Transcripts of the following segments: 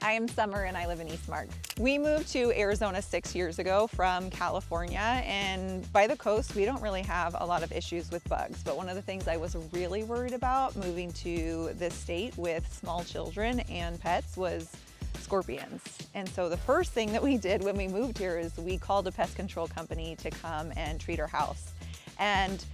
I am Summer and I live in Eastmark. We moved to Arizona 6 years ago from California, and by the coast we don't really have a lot of issues with bugs, but one of the things I was really worried about moving to this state with small children and pets was scorpions. And so the first thing that we did when we moved here is we called a pest control company to come and treat our house. And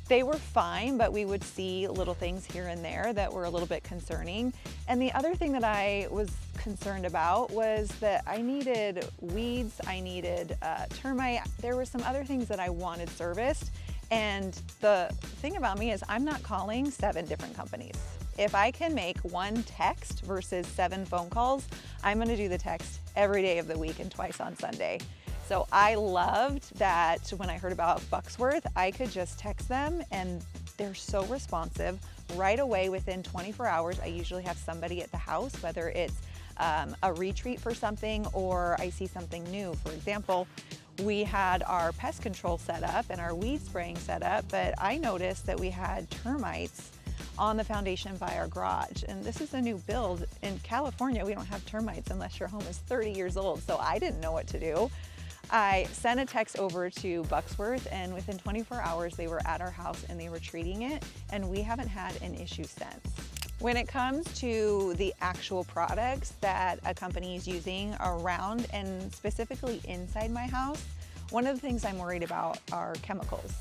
they were fine, but we would see little things here and there that were a little bit concerning. And the other thing that I was concerned about was that I needed weeds, I needed termite. There were some other things that I wanted serviced. And the thing about me is I'm not calling 7 different companies. If I can make one text versus 7 phone calls, I'm gonna do the text every day of the week and twice on Sunday. So I loved that when I heard about Bucksworth, I could just text them and they're so responsive. Right away, within 24 hours, I usually have somebody at the house, whether it's a retreat for something or I see something new. For example, we had our pest control set up and our weed spraying set up, but I noticed that we had termites on the foundation by our garage. And this is a new build. In California, we don't have termites unless your home is 30 years old, so I didn't know what to do. I sent a text over to Bucksworth, and within 24 hours they were at our house and they were treating it, and we haven't had an issue since. When it comes to the actual products that a company is using around and specifically inside my house, one of the things I'm worried about are chemicals.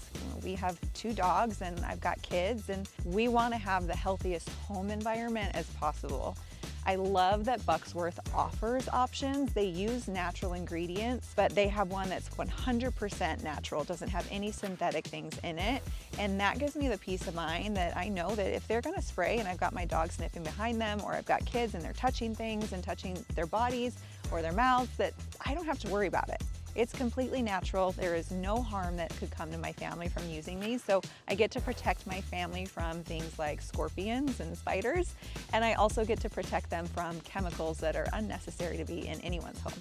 We have 2 dogs and I've got kids, and we want to have the healthiest home environment as possible. I love that Bucksworth offers options. They use natural ingredients, but they have one that's 100% natural, doesn't have any synthetic things in it. And that gives me the peace of mind that I know that if they're gonna spray and I've got my dog sniffing behind them, or I've got kids and they're touching things and touching their bodies or their mouths, that I don't have to worry about it. It's completely natural. There is no harm that could come to my family from using these. So I get to protect my family from things like scorpions and spiders. And I also get to protect them from chemicals that are unnecessary to be in anyone's home.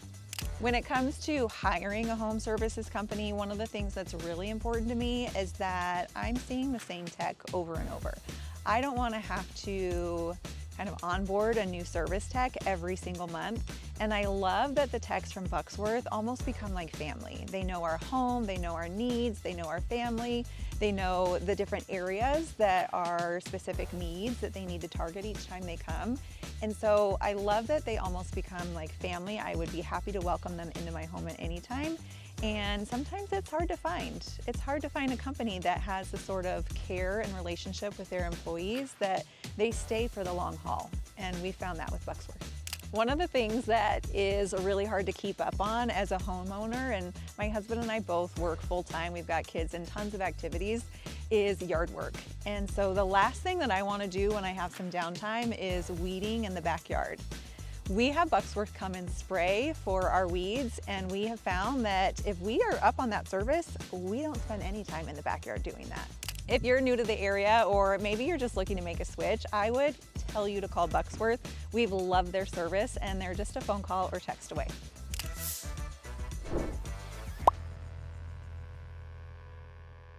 When it comes to hiring a home services company, one of the things that's really important to me is that I'm seeing the same tech over and over. I don't want to have to kind of onboard a new service tech every single month. And I love that the techs from Bucksworth almost become like family. They know our home, they know our needs, they know our family, they know the different areas that are specific needs that they need to target each time they come. And so I love that they almost become like family. I would be happy to welcome them into my home at any time. And sometimes it's hard to find. It's hard to find a company that has the sort of care and relationship with their employees that they stay for the long haul. And we found that with Bucksworth. One of the things that is really hard to keep up on as a homeowner, and my husband and I both work full-time, we've got kids and tons of activities, is yard work. And so the last thing that I want to do when I have some downtime is weeding in the backyard. We have Bucksworth come and spray for our weeds, and we have found that if we are up on that service, we don't spend any time in the backyard doing that. If you're new to the area, or maybe you're just looking to make a switch, I would tell you to call Bucksworth. We've loved their service, and they're just a phone call or text away.